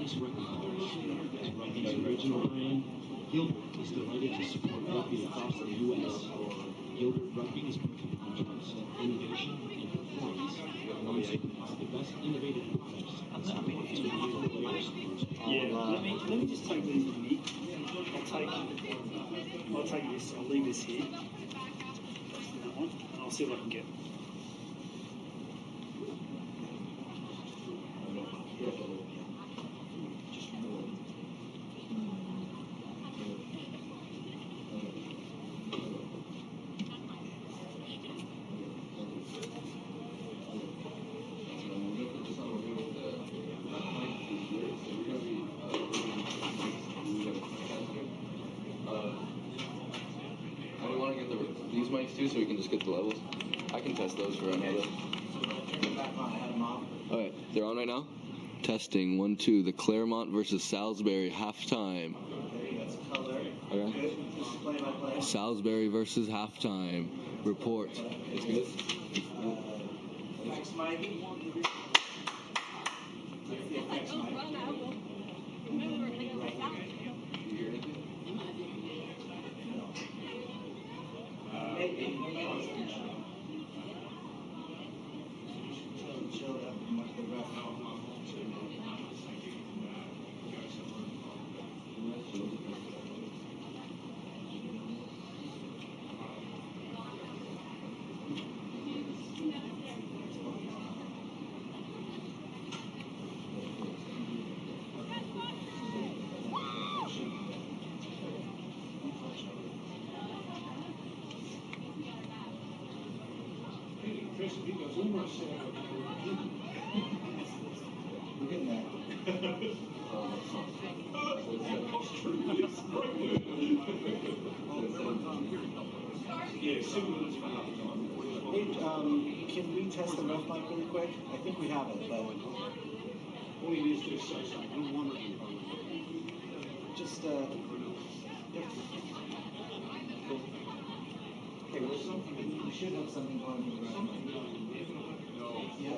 Nice recognition as rugby's original brand. Gilbert is delighted to support rugby across the U.S. Gilbert Rugby is working on innovation and performance alongside the best innovative products and support to enable players. Yeah, let me just take these with me. I'll take this. I'll leave this here. That one, and I'll see what I can get. These mics too, so we can just get the levels. I can test those for right now. Alright, they're on right now? Testing, 1, 2, the Claremont versus Salisbury halftime. Okay. Salisbury versus halftime. Report. It's good? Next mic. We're getting that. Can we test the left mic really quick? I think we have it, but all you need is to just yep. Okay, there's something. We should have something going with the right mic. Yeah,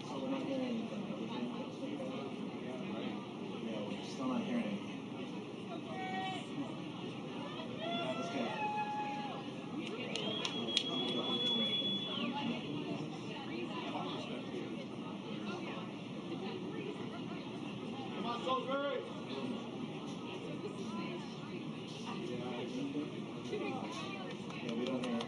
so we're not hearing anything. Yeah, we're still not hearing anything. Let's go. Come on, Salisbury! Yeah, we don't hear it.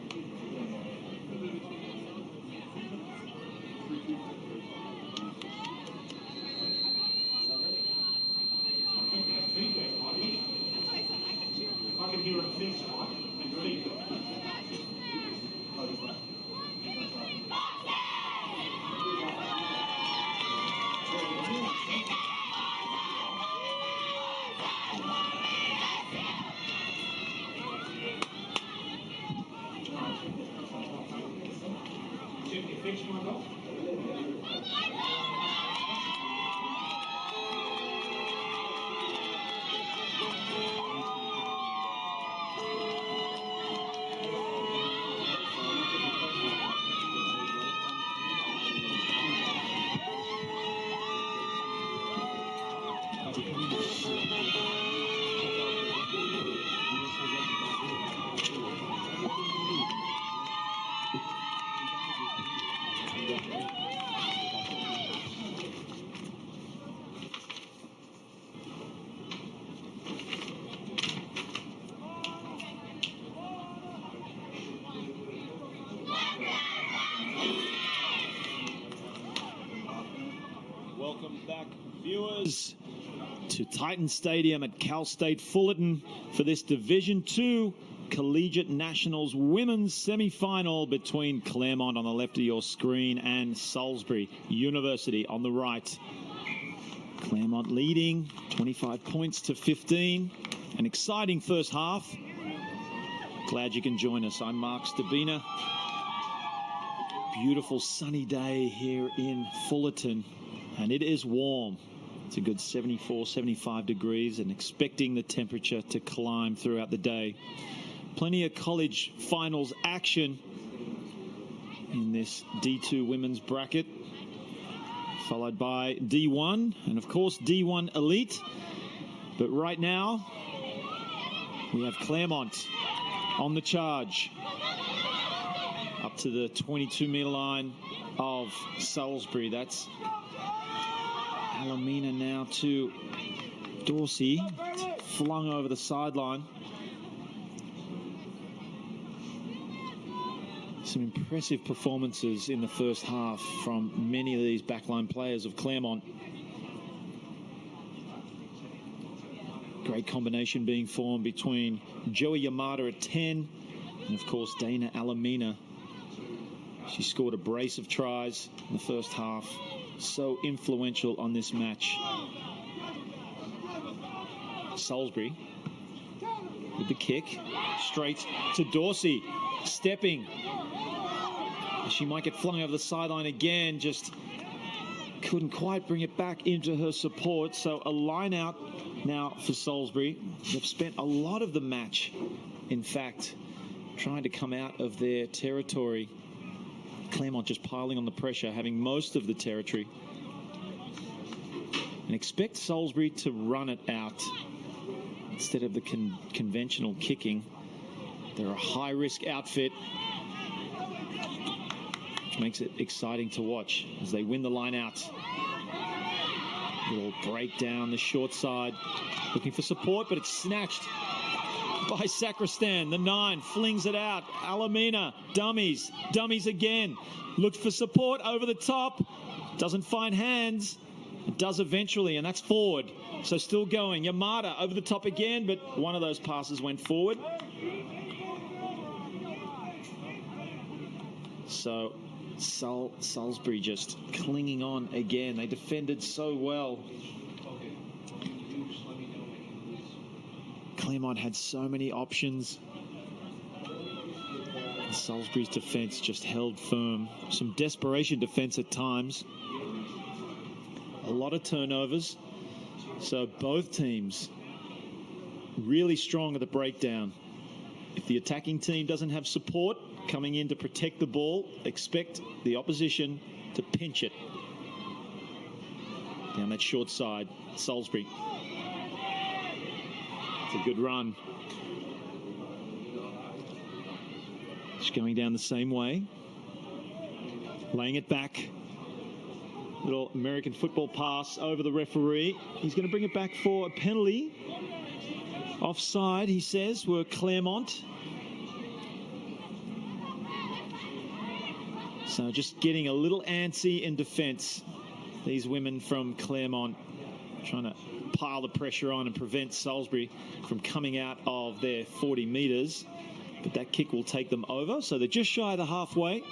I can hear a thing spot and feedback. Oh, he's not. Welcome back, viewers, to Titan Stadium at Cal State Fullerton for this Division II Collegiate Nationals women's semi-final between Claremont on the left of your screen and Salisbury University on the right. Claremont leading 25 points to 15. An exciting first half. Glad you can join us. I'm Mark Stabina. Beautiful sunny day here in Fullerton, and it is warm. It's a good 74, 75 degrees, and expecting the temperature to climb throughout the day. Plenty of college finals action in this D2 women's bracket, followed by D1 and of course D1 Elite. But right now we have Claremont on the charge up to the 22-meter line of Salisbury. That's Alamina now to Dorsey, flung over the sideline. Some impressive performances in the first half from many of these backline players of Claremont. Great combination being formed between Joey Yamada at 10 and of course Dana Alamina. She scored a brace of tries in the first half. So influential on this match. Salisbury with the kick. Straight to Dorsey. Stepping. She might get flung over the sideline again. Just couldn't quite bring it back into her support. So a line out now for Salisbury. They've spent a lot of the match, in fact, trying to come out of their territory. Claremont just piling on the pressure, having most of the territory. And expect Salisbury to run it out instead of the conventional kicking. They're a high-risk outfit, which makes it exciting to watch as they win the line out. Little break down the short side, looking for support, but it's snatched by Sacristan. The 9 flings it out. Alamina, dummies again. Looked for support over the top. Doesn't find hands. It does eventually, and that's forward. So still going. Yamada over the top again, but one of those passes went forward. So Salisbury just clinging on again. They defended so well. Claremont had so many options. And Salisbury's defense just held firm. Some desperation defense at times. A lot of turnovers. So both teams really strong at the breakdown. If the attacking team doesn't have support coming in to protect the ball, expect the opposition to pinch it. Down that short side, Salisbury. It's a good run. Just going down the same way. Laying it back. Little American football pass over the referee. He's going to bring it back for a penalty. Offside, he says, were Claremont. So just getting a little antsy in defense. These women from Claremont trying to pile the pressure on and prevent Salisbury from coming out of their 40 meters. But that kick will take them over. So they're just shy of the halfway.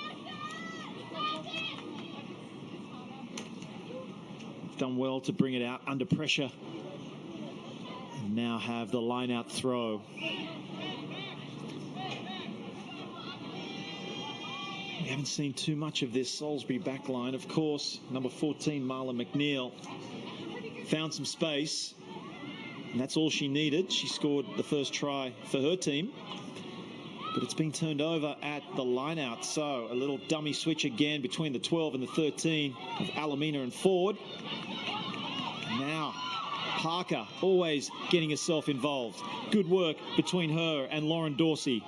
Done well to bring it out under pressure. And now have the line out throw. We haven't seen too much of this Salisbury backline. Of course, number 14, Marla McNeil, found some space. And that's all she needed. She scored the first try for her team. But it's been turned over at the line out. So a little dummy switch again between the 12 and the 13 of Alamina and Ford. And now Parker always getting herself involved. Good work between her and Lauren Dorsey.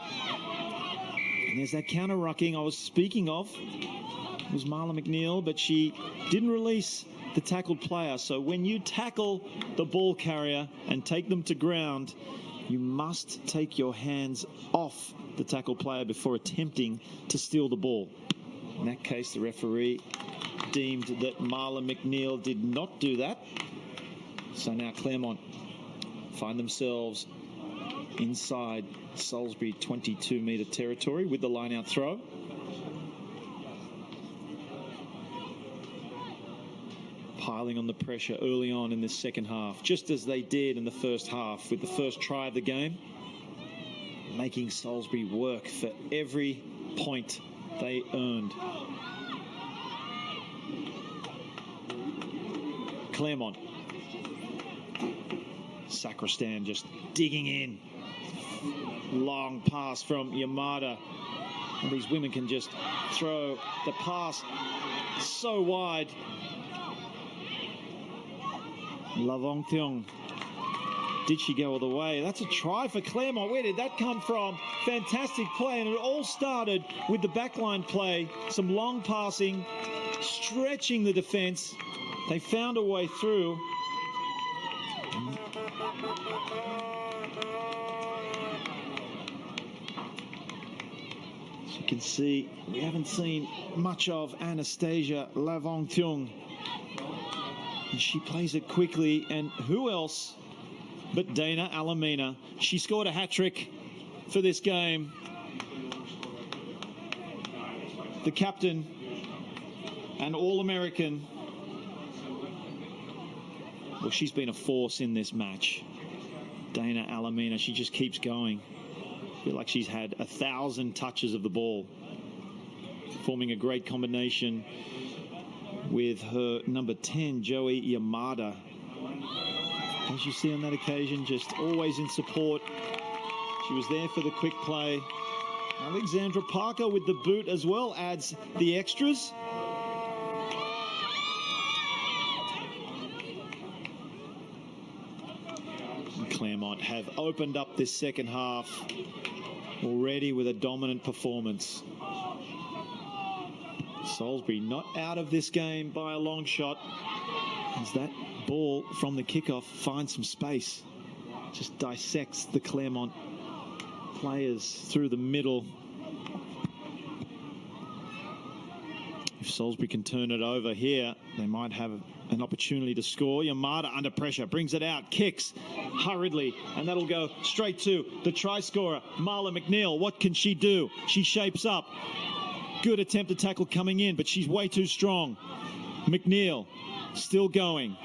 And there's that counter rucking I was speaking of. It was Marla McNeil, but she didn't release the tackled player. So when you tackle the ball carrier and take them to ground, you must take your hands off the tackle player before attempting to steal the ball. In that case, the referee deemed that Marla McNeil did not do that. So now Claremont find themselves inside Salisbury 22-meter territory with the line-out throw. Piling on the pressure early on in this second half, just as they did in the first half with the first try of the game, making Salisbury work for every point they earned. Claremont. Sacristan just digging in. Long pass from Yamada. And these women can just throw the pass so wide. Lavong Theong. Did she go all the way? That's a try for Claremont. Where did that come from? Fantastic play, and it all started with the backline play. Some long passing, stretching the defense. They found a way through. As you can see, we haven't seen much of Anastasia Lavong Theong. And she plays it quickly, and who else but Dana Alamina? She scored a hat-trick for this game. The captain and All-American. Well, she's been a force in this match. Dana Alamina, she just keeps going. I feel like she's had 1,000 touches of the ball, forming a great combination with her number 10, Joey Yamada. As you see on that occasion, just always in support. She was there for the quick play. Alexandra Parker with the boot as well adds the extras. And Claremont have opened up this second half already with a dominant performance. Salisbury not out of this game by a long shot, as that ball from the kickoff finds some space. Just dissects the Claremont players through the middle. If Salisbury can turn it over here, they might have an opportunity to score. Yamada under pressure, brings it out, kicks hurriedly, and that'll go straight to the try scorer, Marla McNeil. What can she do? She shapes up. Good attempt to tackle coming in, but she's way too strong. McNeil still going.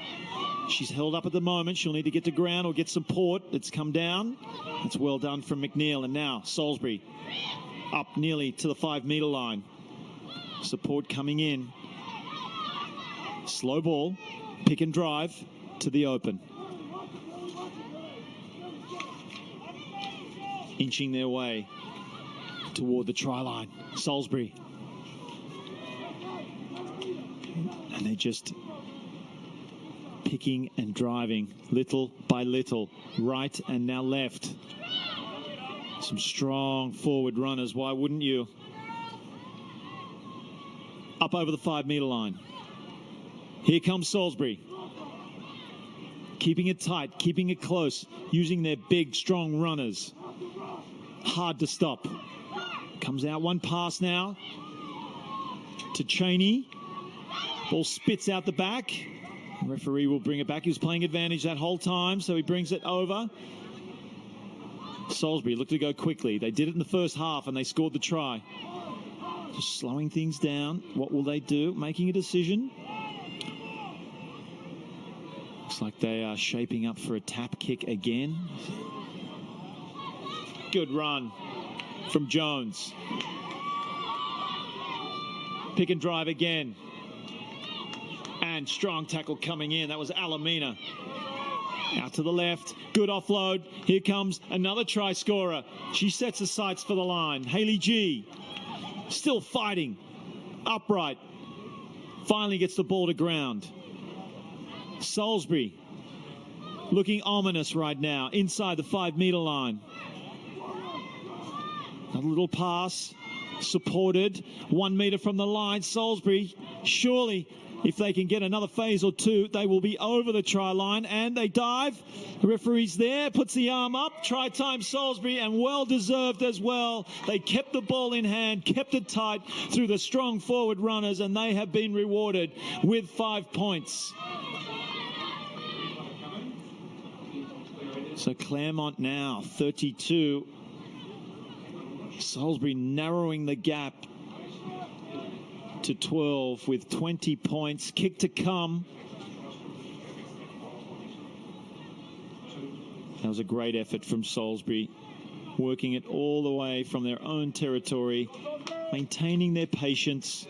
She's held up at the moment. She'll need to get to ground or get support. It's come down. It's well done from McNeil. And now Salisbury up nearly to the 5-meter line. Support coming in. Slow ball. Pick and drive to the open. Inching their way toward the try line. Salisbury. And they're just picking and driving little by little, right and now left. Some strong forward runners, why wouldn't you? Up over the 5-meter line. Here comes Salisbury. Keeping it tight, keeping it close, using their big, strong runners. Hard to stop. Comes out one pass now to Cheney. Ball spits out the back. The referee will bring it back. He was playing advantage that whole time, so he brings it over. Salisbury looked to go quickly. They did it in the first half, and they scored the try. Just slowing things down. What will they do? Making a decision. Looks like they are shaping up for a tap kick again. Good run from Jones. Pick and drive again. And strong tackle coming in. That was Alamina. Out to the left. Good offload. Here comes another try scorer. She sets the sights for the line. Haley G. Still fighting. Upright. Finally gets the ball to ground. Salisbury looking ominous right now inside the 5-meter line. A little pass. Supported. 1 meter from the line. Salisbury surely, if they can get another phase or two, they will be over the try line, and they dive. The referee's there, puts the arm up. Try time Salisbury, and well deserved as well. They kept the ball in hand, kept it tight through the strong forward runners, and they have been rewarded with 5 points. So Claremont now 32. Salisbury narrowing the gap to 12 with 20 points. Kick to come. That was a great effort from Salisbury, working it all the way from their own territory, maintaining their patience,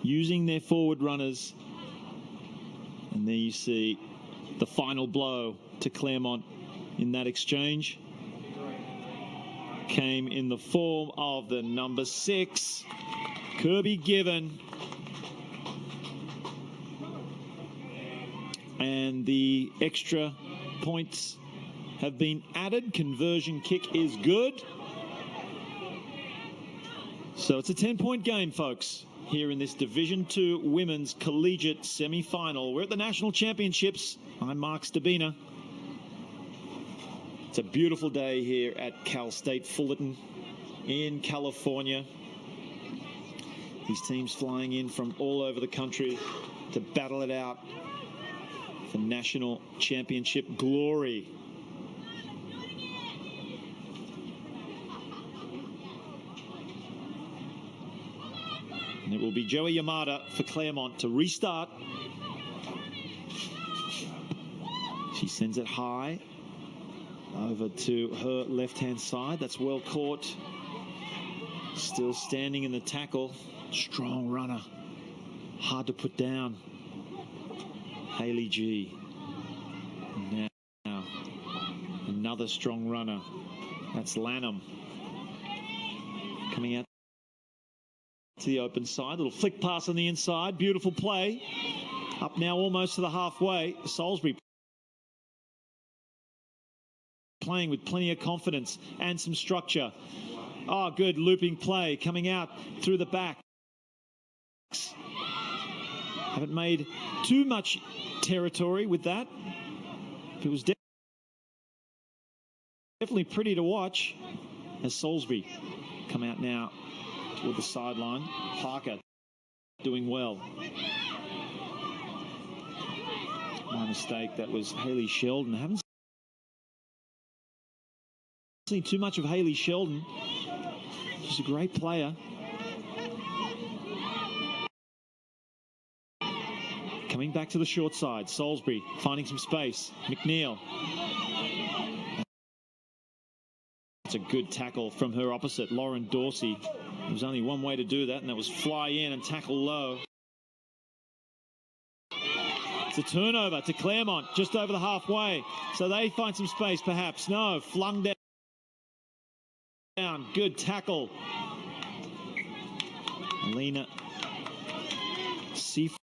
using their forward runners. And there you see the final blow to Claremont in that exchange. came in the form of the number 6, Kirby Given. And the extra points have been added. Conversion kick is good. So it's a 10-point game, folks, here in this Division II Women's Collegiate Semi-Final. We're at the National Championships. I'm Mark Stabina. It's a beautiful day here at Cal State Fullerton in California. These teams flying in from all over the country to battle it out for national championship glory. And it will be Joey Yamada for Claremont to restart. She sends it high over to her left-hand side. That's well caught. Still standing in the tackle. Strong runner. Hard to put down. Haley G. Now, another strong runner. That's Lanham. Coming out to the open side. Little flick pass on the inside. Beautiful play. Up now almost to the halfway. Salisbury playing with plenty of confidence and some structure. Oh, good looping play coming out through the back. Haven't made too much territory with that. It was definitely pretty to watch as Salisbury come out now toward the sideline. Parker doing well. My mistake, that was Haley Sheldon. I haven't seen too much of Haley Sheldon. She's a great player. Coming back to the short side. Salisbury finding some space. McNeil. That's a good tackle from her opposite, Lauren Dorsey. There was only one way to do that, and that was fly in and tackle low. It's a turnover to Claremont, just over the halfway. So they find some space, perhaps. No, flung down. Good tackle. Alina Seifert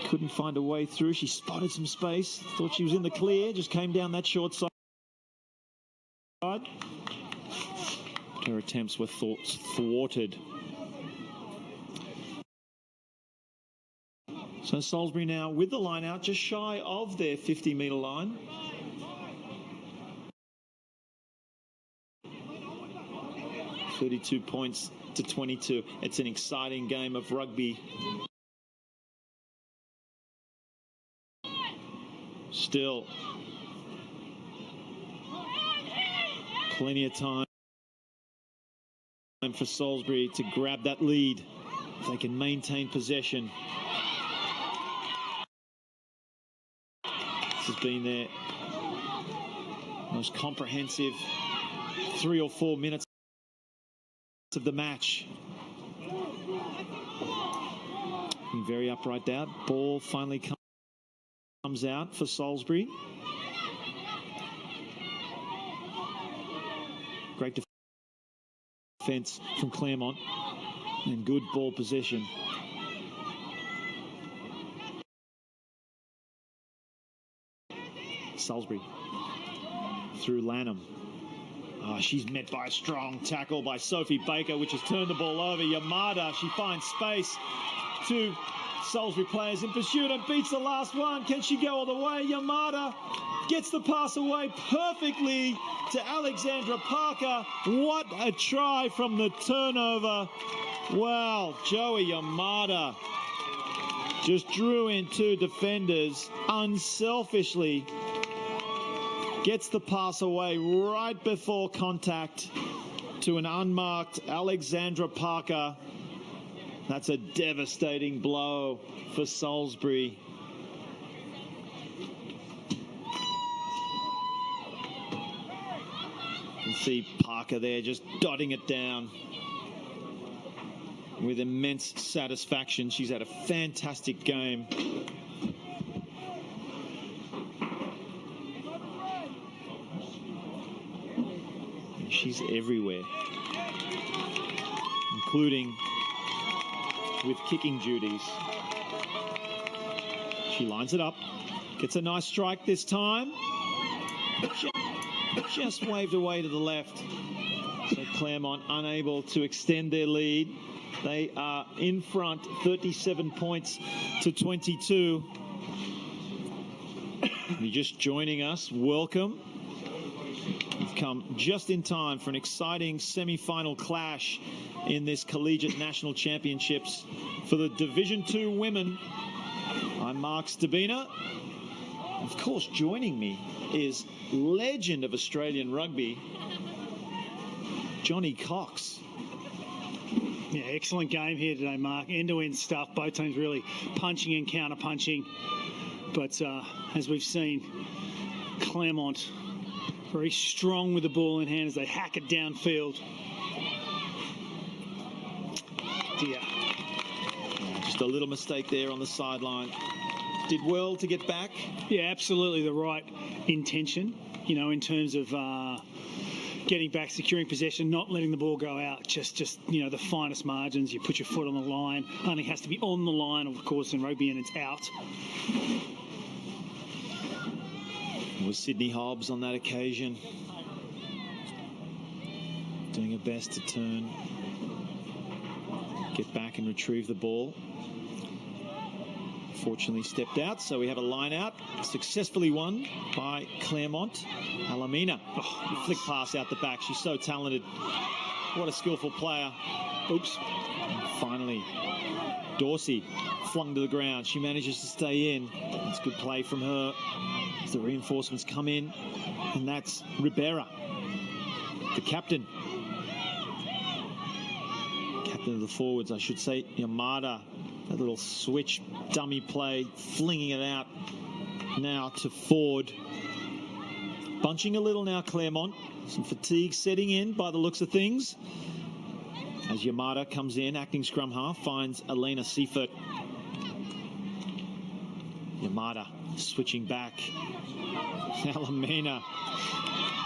couldn't find a way through. She spotted some space. Thought she was in the clear. Just came down that short side. Her attempts were thwarted. So Salisbury now with the line out, just shy of their 50-metre line. $32 points to 22. It's an exciting game of rugby. Still plenty of time for Salisbury to grab that lead. If they can maintain possession. This has been their most comprehensive 3 or 4 minutes of the match. Being very upright out. Ball finally comes out for Salisbury. Great defense from Claremont and good ball possession. Salisbury through Lanham. Oh, she's met by a strong tackle by Sophie Baker, which has turned the ball over. Yamada, she finds space. 2 Salisbury players in pursuit and beats the last one. Can she go all the way? Yamada gets the pass away perfectly to Alexandra Parker. What a try from the turnover. Wow, Joey Yamada just drew in 2 defenders unselfishly. Gets the pass away right before contact to an unmarked Alexandra Parker. That's a devastating blow for Salisbury. You can see Parker there just dotting it down with immense satisfaction. She's had a fantastic game. She's everywhere, including with kicking duties. She lines it up, gets a nice strike this time. Just waved away to the left. So Claremont unable to extend their lead. They are in front, 37 points to 22. If you're just joining us, welcome. You've come just in time for an exciting semi-final clash in this Collegiate National Championships for the Division II women. I'm Mark Stabina. Of course, joining me is legend of Australian rugby, Johnny Cox. Yeah, excellent game here today, Mark. End-to-end stuff. Both teams really punching and counter-punching. But as we've seen, Claremont very strong with the ball in hand as they hack it downfield. Dear. Just a little mistake there on the sideline. Did well to get back. Yeah, absolutely the right intention, you know, in terms of getting back, securing possession, not letting the ball go out. Just you know, the finest margins. You put your foot on the line. Only has to be on the line, of course, in rugby, and it's out. It was Sydney Hobbs on that occasion, doing her best to turn, get back and retrieve the ball. Fortunately stepped out, so we have a line out, successfully won by Claremont. Alamina, flick pass out the back. She's so talented. What a skillful player. Oops. And finally, Dorsey flung to the ground. She manages to stay in. It's good play from her as the reinforcements come in, and that's Ribera, the captain of the forwards, I should say. Yamada, that little switch dummy play, flinging it out now to Ford. Bunching a little now, Claremont. Some fatigue setting in by the looks of things. As Yamada comes in, acting scrum half, finds Elena Seifert. Yamada switching back. Alamina.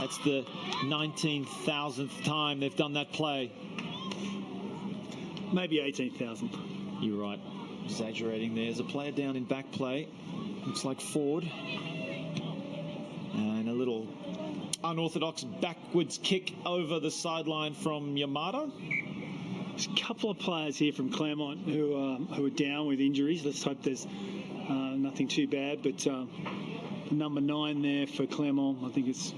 That's the 19,000th time they've done that play. Maybe 18,000. You're right. Exaggerating there. There's a player down in back play. Looks like Ford. And a little unorthodox backwards kick over the sideline from Yamada. There's a couple of players here from Claremont who are down with injuries. Let's hope there's nothing too bad. But the number 9 there for Claremont, I think it's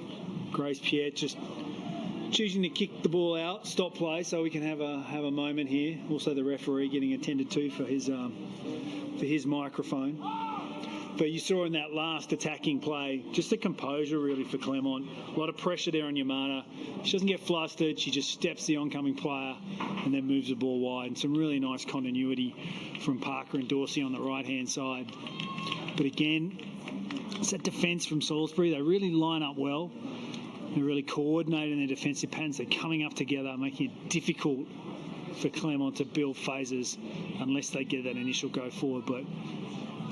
Grace Pierre, just choosing to kick the ball out, stop play, so we can have a moment here. Also, the referee getting attended to for his microphone. But you saw in that last attacking play, just the composure really for Claremont. A lot of pressure there on Yamada. She doesn't get flustered. She just steps the oncoming player and then moves the ball wide. And some really nice continuity from Parker and Dorsey on the right-hand side. But again, it's that defence from Salisbury. They really line up well. They're really coordinating their defensive patterns. They're coming up together, making it difficult for Claremont to build phases unless they get that initial go forward. But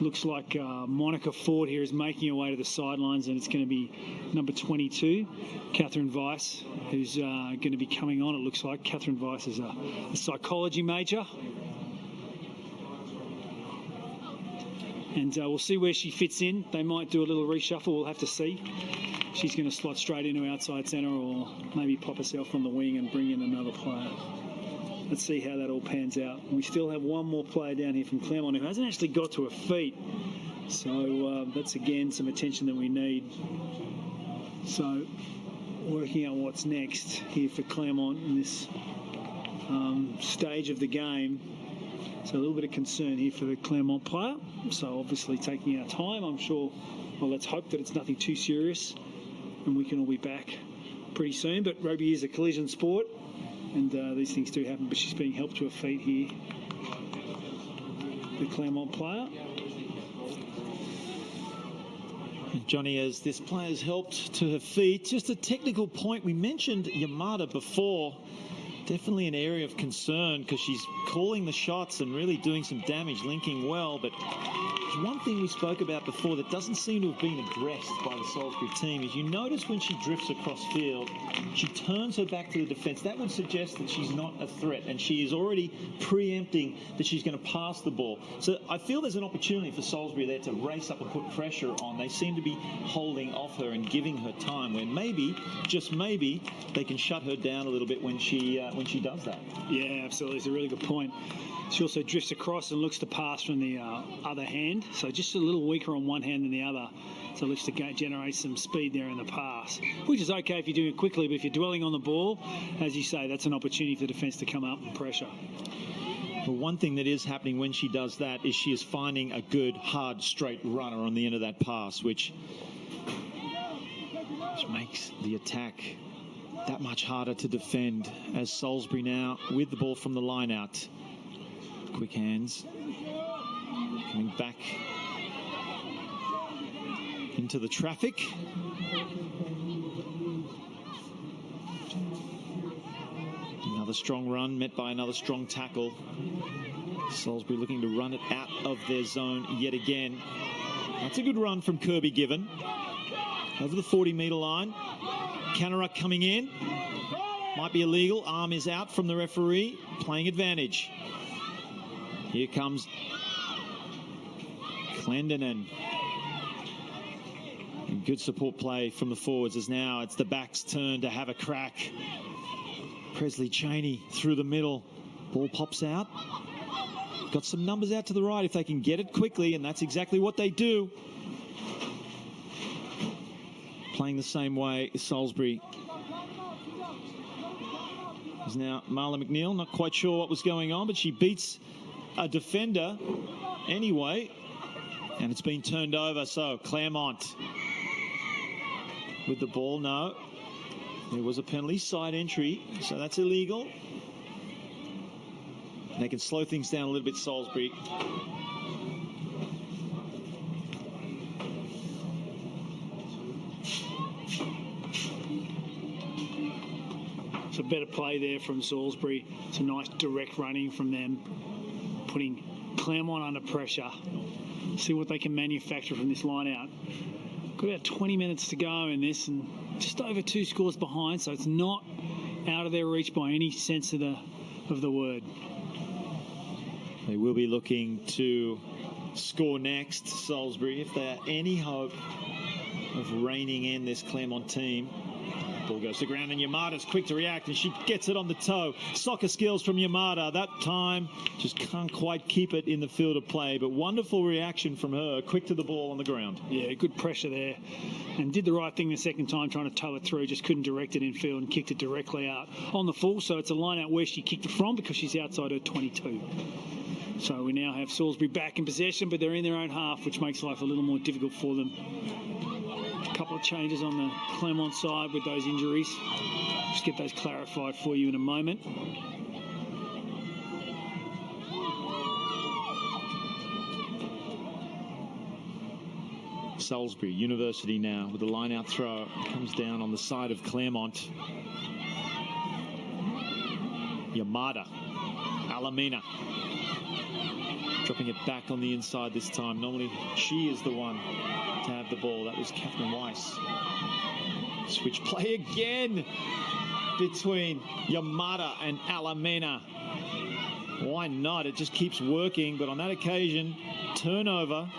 looks like Monica Ford here is making her way to the sidelines, and it's going to be number 22, Catherine Weiss, who's going to be coming on, it looks like. Catherine Weiss is a psychology major. And we'll see where she fits in. They might do a little reshuffle. We'll have to see. She's going to slot straight into outside centre, or maybe pop herself on the wing and bring in another player. Let's see how that all pans out. We still have one more player down here from Claremont who hasn't actually got to her feet. So that's, again, some attention that we need. So working out what's next here for Claremont in this stage of the game. So a little bit of concern here for the Claremont player. So obviously taking our time, I'm sure. Well, let's hope that it's nothing too serious and we can all be back pretty soon. But rugby is a collision sport, and these things do happen. But she's being helped to her feet here, the Claremont player. And Johnny, as this player's helped to her feet, just a technical point. We mentioned Yamada before. definitely an area of concern because she's calling the shots and really doing some damage, linking well. But there's one thing we spoke about before that doesn't seem to have been addressed by the Salisbury team is you notice when she drifts across field, she turns her back to the defense. That would suggest that she's not a threat, and she is already preempting that she's going to pass the ball. So I feel there's an opportunity for Salisbury there to race up and put pressure on. They seem to be holding off her and giving her time, where maybe, just maybe, they can shut her down a little bit when she does that. Yeah, absolutely. It's a really good point. She also drifts across and looks to pass from the other hand, so just a little weaker on one hand than the other. So looks to generate some speed there in the pass, which is okay if you're doing it quickly, but if you're dwelling on the ball, as you say, that's an opportunity for the defence to come up and pressure. Well, one thing that is happening when she does that is she is finding a good, hard, straight runner on the end of that pass, which makes the attack that much harder to defend, as Salisbury now with the ball from the line out. Quick hands. Coming back into the traffic. Another strong run met by another strong tackle. Salisbury looking to run it out of their zone yet again. That's a good run from Kirby Given. Over the 40-metre line. Canara coming in. Might be illegal. Arm is out from the referee. Playing advantage. Here comes Clendenin. And good support play from the forwards as now it's the back's turn to have a crack. Presley Cheney through the middle. Ball pops out. Got some numbers out to the right if they can get it quickly, and that's exactly what they do. Playing the same way as Salisbury. Is now Marla McNeil, not quite sure what was going on, but she beats a defender anyway, and it's been turned over. So Claremont with the ball. No, there was a penalty, side entry, so that's illegal. They can slow things down a little bit, Salisbury. It's a better play there from Salisbury. It's a nice direct running from them, putting Claremont under pressure. See what they can manufacture from this line out. Got about 20 minutes to go in this, and just over 2 scores behind, so it's not out of their reach by any sense of the word. They will be looking to score next, Salisbury, if there are any hope of reining in this Claremont team. Ball goes to ground, and Yamada's quick to react, and she gets it on the toe. Soccer skills from Yamada. That time just can't quite keep it in the field of play, but wonderful reaction from her. Quick to the ball on the ground. Yeah, good pressure there, and did the right thing the second time, trying to tow it through. Just couldn't direct it in field and kicked it directly out on the full. So it's a line out where she kicked it from because she's outside her 22. So we now have Salisbury back in possession, but they're in their own half, which makes life a little more difficult for them. A couple of changes on the Claremont side with those injuries. Just get those clarified for you in a moment. Salisbury University now with a line-out throw. Comes down on the side of Claremont. Yamada. Alamina. Dropping it back on the inside this time. Normally she is the one to have the ball. That was Catherine Weiss. Switch play again between Yamada and Alamina. Why not? It just keeps working, but on that occasion, turnover.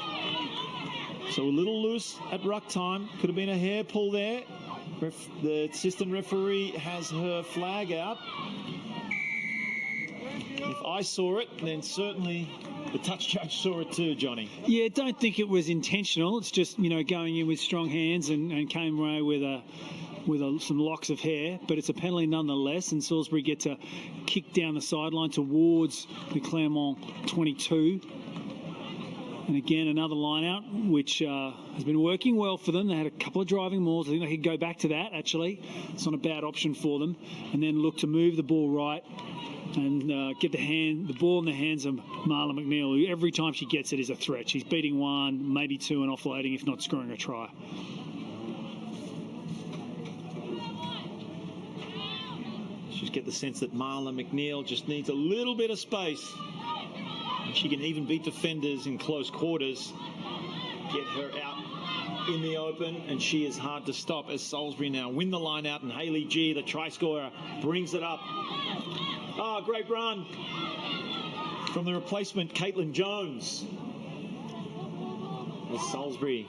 So a little loose at ruck time. Could have been a hair pull there. The assistant referee has her flag out. If I saw it, then certainly the touch judge saw it too, Johnny. Yeah, don't think it was intentional. It's just, going in with strong hands and came away with some locks of hair, but it's a penalty nonetheless, and Salisbury get to kick down the sideline towards the Claremont 22. And again, another line out, which has been working well for them. They had a couple of driving mauls. I think they could go back to that, actually. It's not a bad option for them. And then look to move the ball right and get the ball in the hands of Marla McNeil, who every time she gets it is a threat. She's beating one, maybe two, and offloading, if not scoring a try. Just get the sense that Marla McNeil just needs a little bit of space. She can even beat defenders in close quarters. Get her out in the open, and she is hard to stop as Salisbury now win the line out, and Hayley G, the try scorer, brings it up. Oh, great run from the replacement, Caitlin Jones. As Salisbury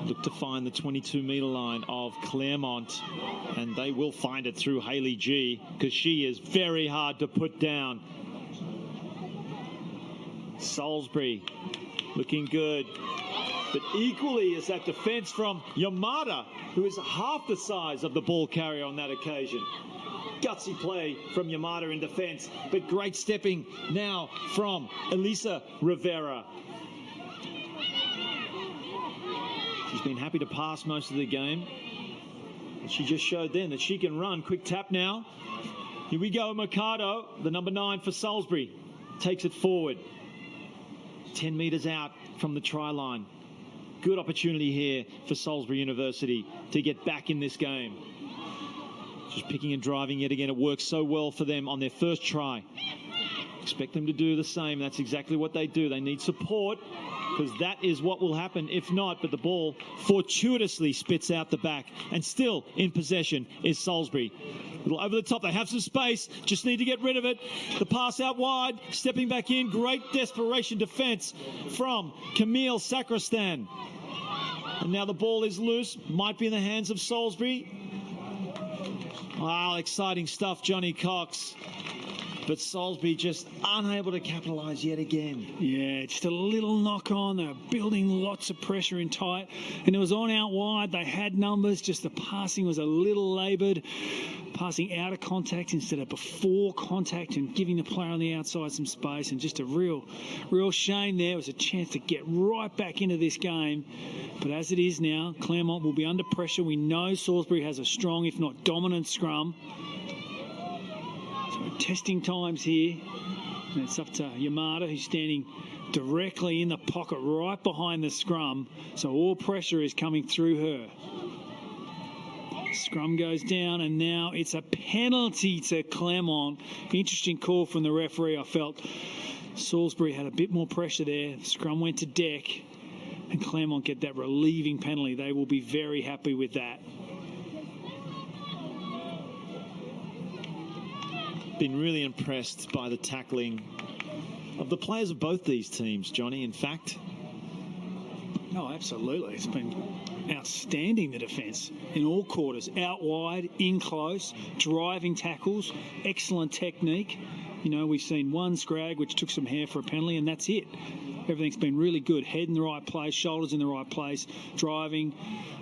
look to find the 22-meter line of Claremont, and they will find it through Hayley G, because she is very hard to put down. Salisbury looking good, but equally is that defense from Yamada, who is half the size of the ball carrier on that occasion. Gutsy play from Yamada in defense, but great stepping now from Elisa Rivera. She's been happy to pass most of the game. She just showed then that she can run. Quick tap now. Here we go, Mercado, the number 9 for Salisbury. Takes it forward. 10 metres out from the try line. Good opportunity here for Salisbury University to get back in this game. Just picking and driving yet again. It works so well for them on their first try. Expect them to do the same. That's exactly what they do. They need support, because that is what will happen if not. But the ball fortuitously spits out the back, and still in possession is Salisbury. A little over the top. They have some space. Just need to get rid of it. The pass out wide. Stepping back in. Great desperation defense from Camille Sacristan. And now the ball is loose. Might be in the hands of Salisbury. Wow, exciting stuff, Johnny Cox. But Salisbury just unable to capitalise yet again. Yeah, just a little knock on. They were building lots of pressure in tight, and it was on out wide. They had numbers, just the passing was a little laboured. Passing out of contact instead of before contact, and giving the player on the outside some space, and just a real shame there. It was a chance to get right back into this game. But as it is now, Claremont will be under pressure. We know Salisbury has a strong, if not dominant, scrum. So testing times here. And it's up to Yamada, who's standing directly in the pocket right behind the scrum. So all pressure is coming through her. Scrum goes down, and now it's a penalty to Claremont. Interesting call from the referee. I felt Salisbury had a bit more pressure there. Scrum went to deck, and Claremont get that relieving penalty. They will be very happy with that. Been really impressed by the tackling of the players of both these teams, Johnny, in fact. Oh, absolutely. It's been outstanding, the defence in all quarters. Out wide, in close, driving tackles, excellent technique. You know, we've seen one scrag which took some hair for a penalty, and that's it. Everything's been really good. Head in the right place, shoulders in the right place, driving,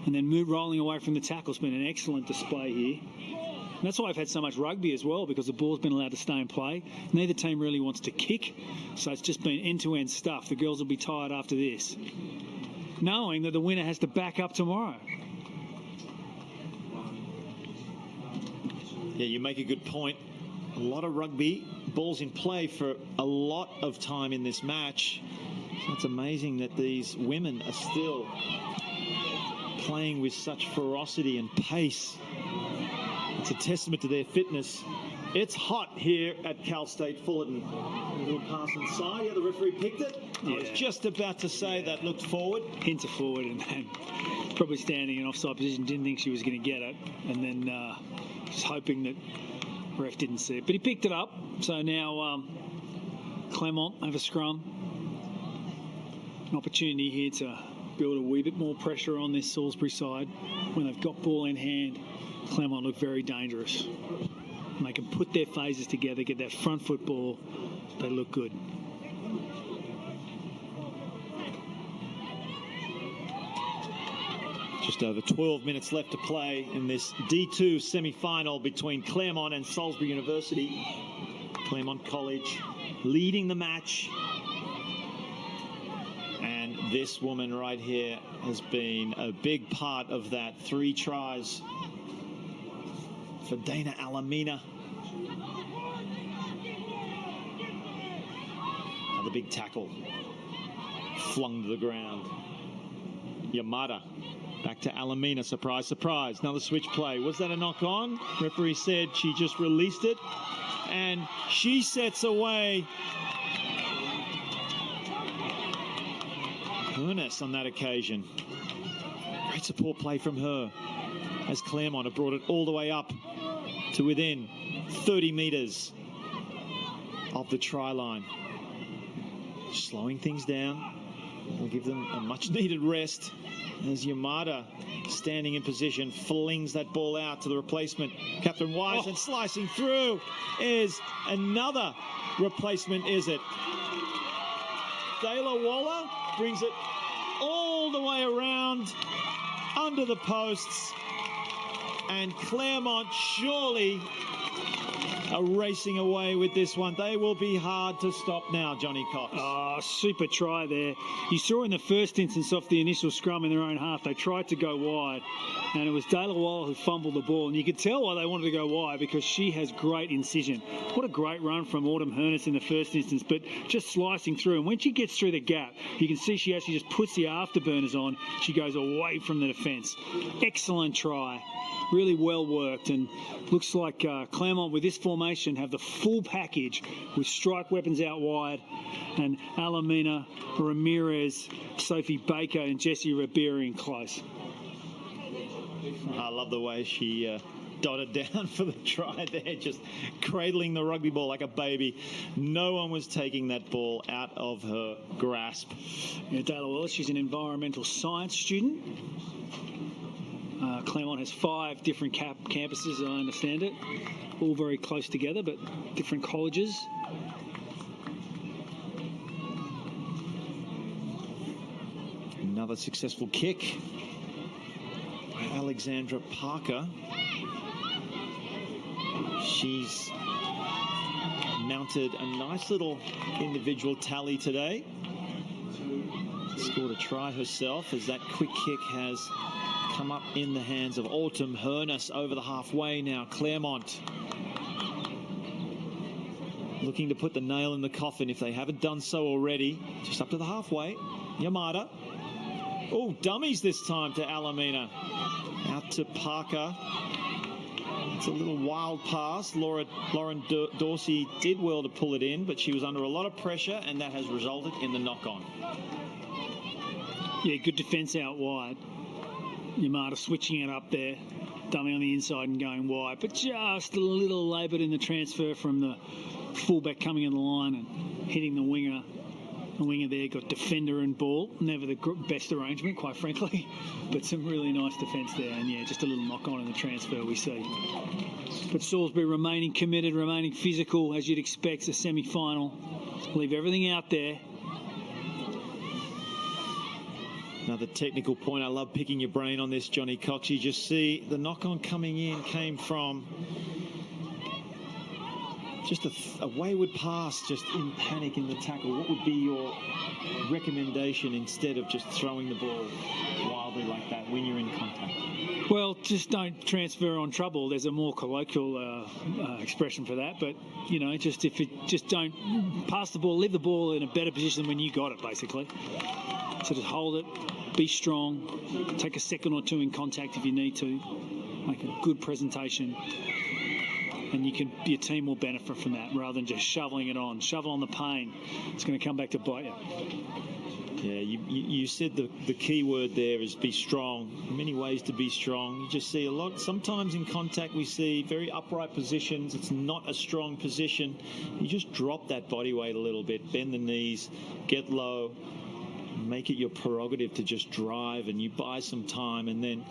and then rolling away from the tackle. It's been an excellent display here. And that's why I've had so much rugby as well, because the ball's been allowed to stay in play. Neither team really wants to kick, so it's just been end-to-end stuff. The girls will be tired after this, knowing that the winner has to back up tomorrow. Yeah, you make a good point. A lot of rugby, balls in play for a lot of time in this match. So it's amazing that these women are still playing with such ferocity and pace. It's a testament to their fitness. It's hot here at Cal State Fullerton. A little pass inside. Yeah, the referee picked it. I was just about to say that looked forward. Into forward, and then probably standing in offside position, didn't think she was going to get it, and then just hoping that ref didn't see it. But he picked it up. So now Claremont have a scrum. An opportunity here to build a wee bit more pressure on this Salisbury side. When they've got ball in hand, Claremont look very dangerous. And they can put their phases together, get that front foot ball. They look good. Just over 12 minutes left to play in this D2 semi-final between Claremont and Salisbury University. Claremont College leading the match. And this woman right here has been a big part of that. 3 tries for Dana Alamina. Another big tackle. Flung to the ground. Yamada Back to Alamina. Surprise, surprise. Another switch play. Was that a knock on? Referee said she just released it. And she sets away Ernest on that occasion. Great support play from her as Claremont have brought it all the way up to within 30 metres of the try line. Slowing things down will give them a much needed rest as Yamada, standing in position, flings that ball out to the replacement, Catherine Wise, and slicing through is another replacement, is it? Dayla Waller brings it all the way around under the posts, and Claremont surely are racing away with this one. They will be hard to stop now, Johnny Cox. Oh, super try there. You saw in the first instance off the initial scrum in their own half, they tried to go wide, and it was Dayla Waller who fumbled the ball, and you could tell why they wanted to go wide, because she has great incision. What a great run from Autumn Hernus in the first instance, but just slicing through, and when she gets through the gap, you can see she actually just puts the afterburners on. She goes away from the defence. Excellent try. Really well worked, and looks like Claremont with this formation have the full package with strike weapons out wide, and Alamina, Ramirez, Sophie Baker and Jessie Ribera in close. I love the way she dotted down for the try there, just cradling the rugby ball like a baby. No one was taking that ball out of her grasp. Yeah, Dayla Waller, she's an environmental science student. Claremont has 5 different campuses, as I understand it, all very close together, but different colleges. Another successful kick by Alexandra Parker. She's mounted a nice little individual tally today. Scored a try herself as that quick kick has come up in the hands of Autumn Hernus over the halfway now. Claremont looking to put the nail in the coffin if they haven't done so already. Just up to the halfway. Yamada. Oh, dummies this time to Alamina. Out to Parker. It's a little wild pass. Lauren Dorsey did well to pull it in, but she was under a lot of pressure, and that has resulted in the knock-on. Yeah, good defence out wide. Yamada switching it up there, dummy on the inside and going wide, but just a little laboured in the transfer from the fullback coming in the line and hitting the winger. The winger there got defender and ball. Never the best arrangement, quite frankly, but some really nice defence there. And yeah, just a little knock on in the transfer we see. But Salisbury remaining committed, remaining physical, as you'd expect, a semi-final. Leave everything out there. Another technical point. I love picking your brain on this, Johnny Cox. You just see the knock-on coming in came from just a wayward pass, just in panic in the tackle. What would be your recommendation instead of just throwing the ball wildly like that when you're in contact? Well, just don't transfer on trouble. There's a more colloquial expression for that, but you know, just don't pass the ball, leave the ball in a better position than when you got it, basically. So just hold it, be strong, take a second or two in contact if you need to, make a good presentation, and your team will benefit from that rather than just shoveling it on. Shovel on the pain. It's going to come back to bite you. Yeah, you said the key word there is be strong. Many ways to be strong. You just see a lot. Sometimes in contact we see very upright positions. It's not a strong position. You just drop that body weight a little bit, bend the knees, get low, make it your prerogative to just drive, and you buy some time, and then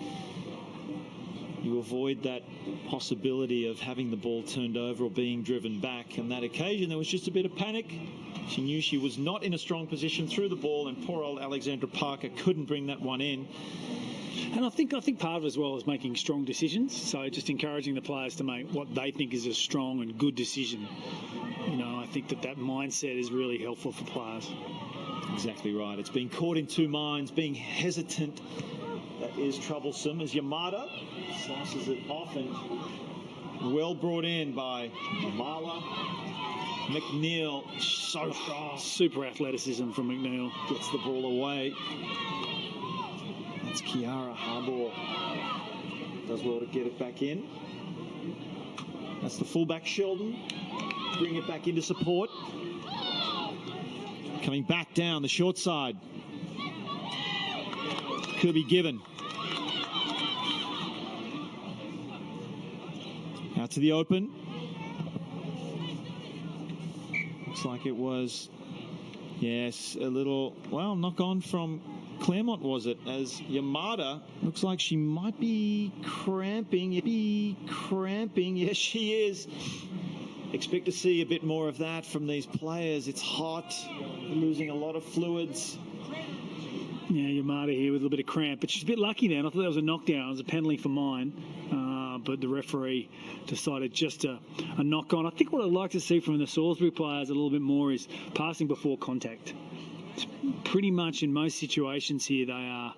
you avoid that possibility of having the ball turned over or being driven back. On that occasion, there was just a bit of panic. She knew she was not in a strong position, threw the ball, and poor old Alexandra Parker couldn't bring that one in. And I think part of it as well is making strong decisions. So just encouraging the players to make what they think is a strong and good decision. You know, I think that mindset is really helpful for players. Exactly right. It's being caught in two minds, being hesitant. That is troublesome as Yamada slices it off, and well brought in by Marla. McNeil, so strong. Super athleticism from McNeil. Gets the ball away. It's Kiara Harbour. Does well to get it back in. That's the fullback Sheldon. Bring it back into support. Coming back down the short side. Could be given. Out to the open. Looks like it was, yes, a little, well, knock on from Claremont, was it? As Yamada looks like she might be cramping. Yes, she is. Expect to see a bit more of that from these players. It's hot, losing a lot of fluids. Yeah, Yamada here with a little bit of cramp, but she's a bit lucky then. I thought that was a knockdown. It was a penalty for mine, but the referee decided just a knock on. I think what I'd like to see from the Salisbury players a little bit more is passing before contact. It's pretty much in most situations here they are,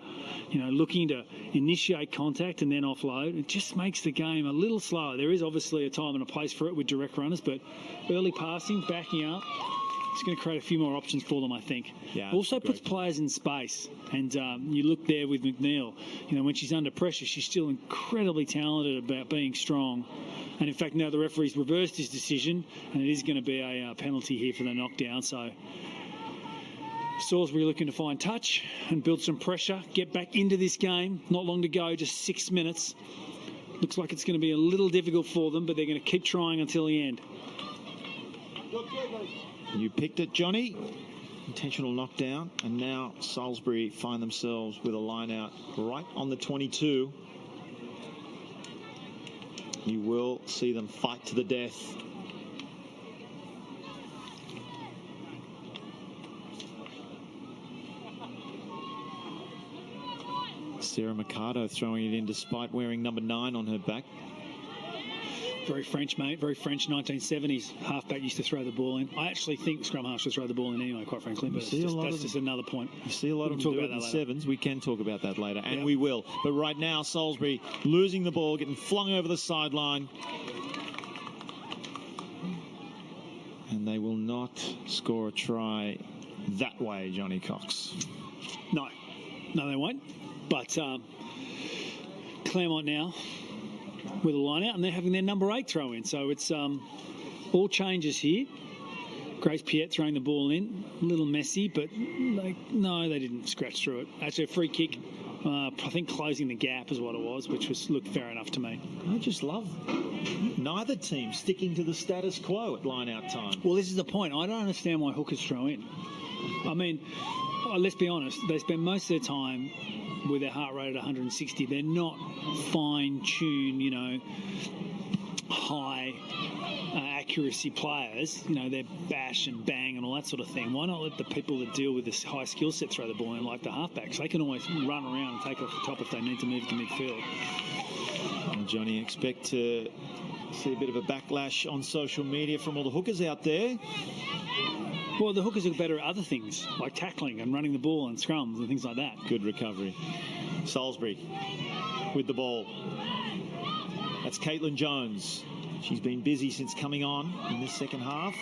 looking to initiate contact and then offload. It just makes the game a little slower. There is obviously a time and a place for it with direct runners, but early passing, backing up, it's going to create a few more options for them, I think. Yeah, also puts players in space. And you look there with McNeil, when she's under pressure, she's still incredibly talented about being strong. And in fact, now the referee's reversed his decision, and it is going to be a penalty here for the knockdown. So Salisbury looking to find touch and build some pressure, get back into this game. Not long to go, just 6 minutes. Looks like it's going to be a little difficult for them, but they're going to keep trying until the end. You picked it, Johnny. Intentional knockdown. And now Salisbury find themselves with a line out right on the 22. You will see them fight to the death. Sarah Mercado throwing it in despite wearing number 9 on her back. Very French, mate. Very French 1970s. Halfback used to throw the ball in. I actually think scrum half should throw the ball in anyway, quite frankly. But that's just another point. You see a lot of them do it in the sevens. We can talk about that later, and we will. But right now, Salisbury losing the ball, getting flung over the sideline. And they will not score a try that way, Johnny Cox. No, they won't. But Claremont now with a line out, and they're having their number 8 throw in. So it's all changes here. Grace Piet throwing the ball in. A little messy, but no, they didn't scratch through it. Actually, a free kick. I think closing the gap is what it was, which looked fair enough to me. I just love neither team sticking to the status quo at line-out time. Well, this is the point. I don't understand why hookers throw in. I mean, let's be honest. They spend most of their time with their heart rate at 160. They're not fine-tuned, high accuracy players. They're bash and bang and all that sort of thing. Why not let the people that deal with this high skill set throw the ball in, like the halfbacks? They can always run around and take off the top if they need to move to midfield. And Johnny, expect to see a bit of a backlash on social media from all the hookers out there. Well, the hookers are better at other things, like tackling and running the ball and scrums and things like that. Good recovery. Salisbury with the ball. That's Caitlin Jones. She's been busy since coming on in this second half.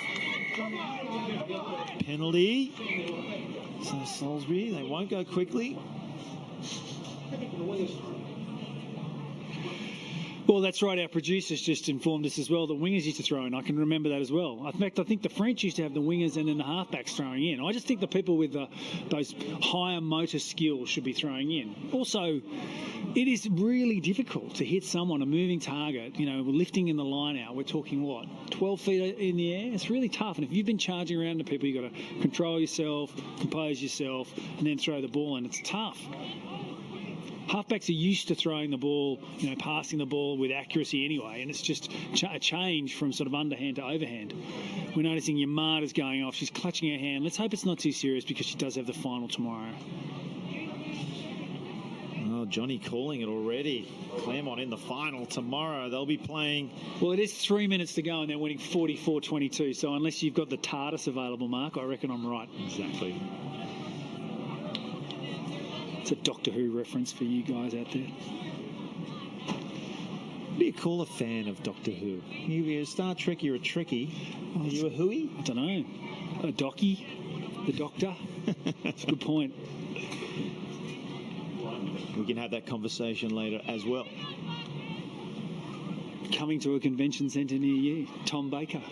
Penalty. So Salisbury, they won't go quickly. Well, that's right. Our producers just informed us as well that wingers used to throw in. I can remember that as well. In fact, I think the French used to have the wingers and then the halfbacks throwing in. I just think the people with those higher motor skills should be throwing in. Also, it is really difficult to hit someone, a moving target, lifting in the line out. We're talking, 12 feet in the air? It's really tough. And if you've been charging around to people, you've got to control yourself, compose yourself, and then throw the ball in. It's tough. Halfbacks are used to throwing the ball, passing the ball with accuracy anyway, and it's just a change from sort of underhand to overhand. We're noticing Yamada's going off. She's clutching her hand. Let's hope it's not too serious because she does have the final tomorrow. Oh, Johnny calling it already. Claremont in the final tomorrow. They'll be playing. Well, it is 3 minutes to go, and they're winning 44-22. So unless you've got the TARDIS available, Mark, I reckon I'm right. Exactly. It's a Doctor Who reference for you guys out there. What do you call a fan of Doctor Who? You're a Star Trek, you're a Trekkie. Are you a Whoey? I don't know. A Dockie? The Doctor? That's a good point. we can have that conversation later as well. Coming to a convention centre near you, Tom Baker.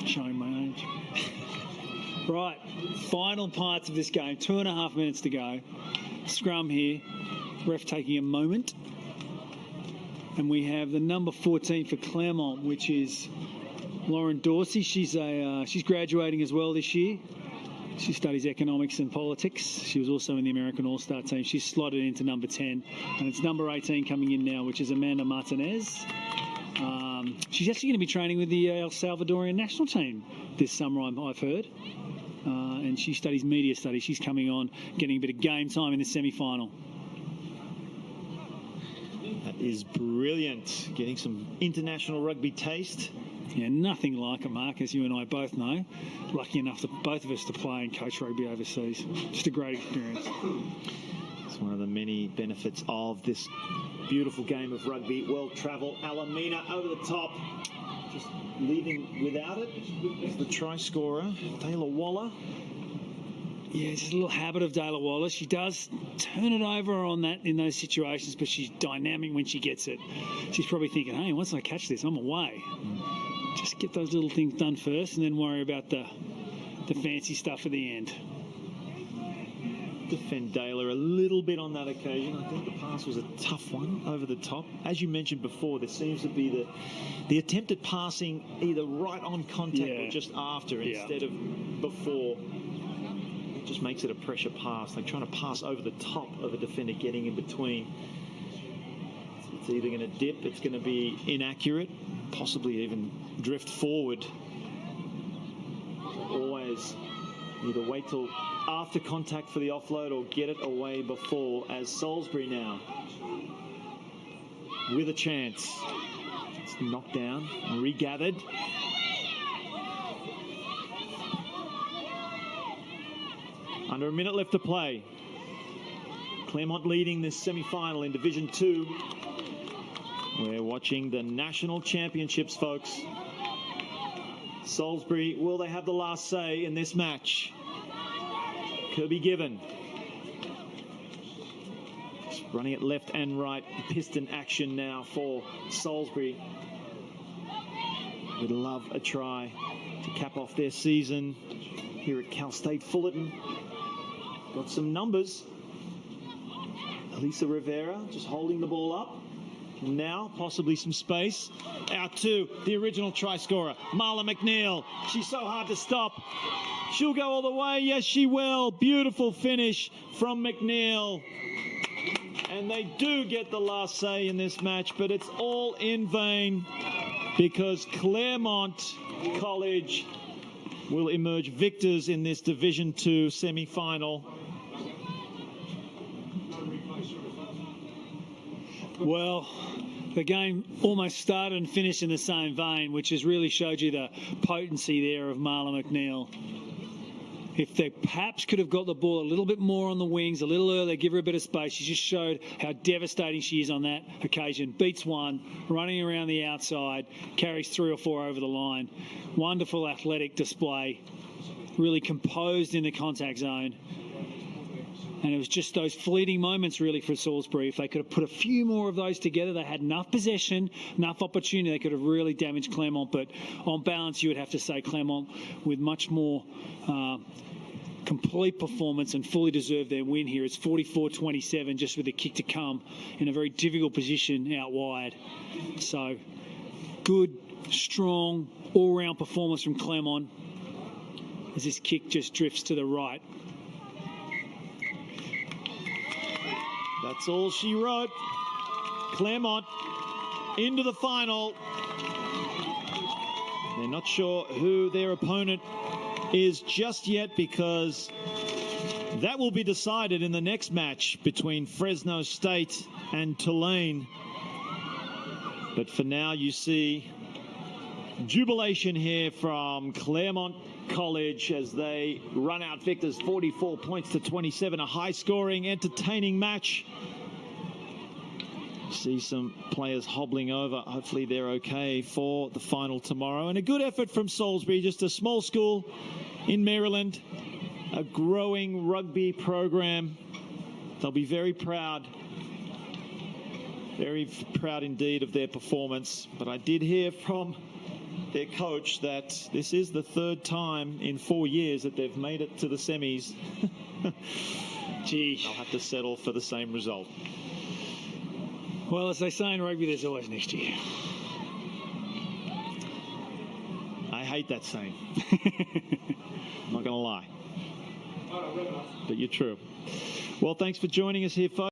Showing my age. Right, final parts of this game. 2.5 minutes to go. Scrum here. Ref taking a moment. And we have the number 14 for Claremont, which is Lauren Dorsey. She's graduating as well this year. She studies economics and politics. She was also in the American All-Star team. She's slotted into number 10. And it's number 18 coming in now, which is Amanda Martinez. She's actually going to be training with the El Salvadorian national team this summer, I've heard. And she studies media studies. She's coming on, getting a bit of game time in the semi-final. That is brilliant. Getting some international rugby taste. Yeah, nothing like it, Mark, as you and I both know. Lucky enough for both of us to play and coach rugby overseas. Just a great experience. It's one of the many benefits of this beautiful game of rugby. Well-travelled Alamina over the top. Just leaving without it is the try scorer, Taylor Waller. Yeah, it's just a little habit of Dayla Wallace. She does turn it over on that in those situations, but she's dynamic when she gets it. She's probably thinking, hey, once I catch this, I'm away. Just get those little things done first and then worry about the fancy stuff at the end. Defend Dayla a little bit on that occasion. I think the pass was a tough one over the top. As you mentioned before, there seems to be the attempted passing either right on contact or just after instead of before. It just makes it a pressure pass. Like trying to pass over the top of a defender getting in between. It's either going to dip, it's going to be inaccurate, possibly even drift forward. Always either wait till after contact for the offload or get it away before, as Salisbury now with a chance. It's knocked down and regathered. Under a minute left to play. Claremont leading this semi-final in Division 2. We're watching the national championships, folks. Salisbury, will they have the last say in this match? Kirby Given. Just running it left and right. Piston action now for Salisbury. Would love a try to cap off their season here at Cal State Fullerton. Got some numbers. Elisa Rivera just holding the ball up. Now, possibly some space. Out to the original try scorer, Marla McNeil. She's so hard to stop. She'll go all the way. Yes, she will. Beautiful finish from McNeil. And they do get the last say in this match, but it's all in vain because Claremont College will emerge victors in this Division 2 semi-final. Well, the game almost started and finished in the same vein, which has really showed you the potency there of Marla McNeil. If they perhaps could have got the ball a little bit more on the wings, a little earlier, give her a bit of space. She just showed how devastating she is on that occasion. Beats one, running around the outside, carries 3 or 4 over the line. Wonderful athletic display, really composed in the contact zone. And it was just those fleeting moments, really, for Salisbury. If they could have put a few more of those together, they had enough possession, enough opportunity, they could have really damaged Claremont. But on balance, you would have to say Claremont with much more complete performance and fully deserved their win here. It's 44-27, just with a kick to come in a very difficult position out wide. So, good, strong, all-round performance from Claremont as this kick just drifts to the right. That's all she wrote. Claremont into the final. They're not sure who their opponent is just yet because that will be decided in the next match between Fresno State and Tulane. But for now, you see jubilation here from Claremont College as they run out victors 44 points to 27. A high-scoring, entertaining match. See some players hobbling over. Hopefully they're okay for the final tomorrow. And a good effort from Salisbury, just a small school in Maryland, a growing rugby program. They'll be very proud. Very proud indeed of their performance. But I did hear from their coach that this is the third time in 4 years that they've made it to the semis. Gee. They'll have to settle for the same result. Well, as they say in rugby, there's always next year. I hate that saying. I'm not going to lie. But you're true. Well, thanks for joining us here, folks.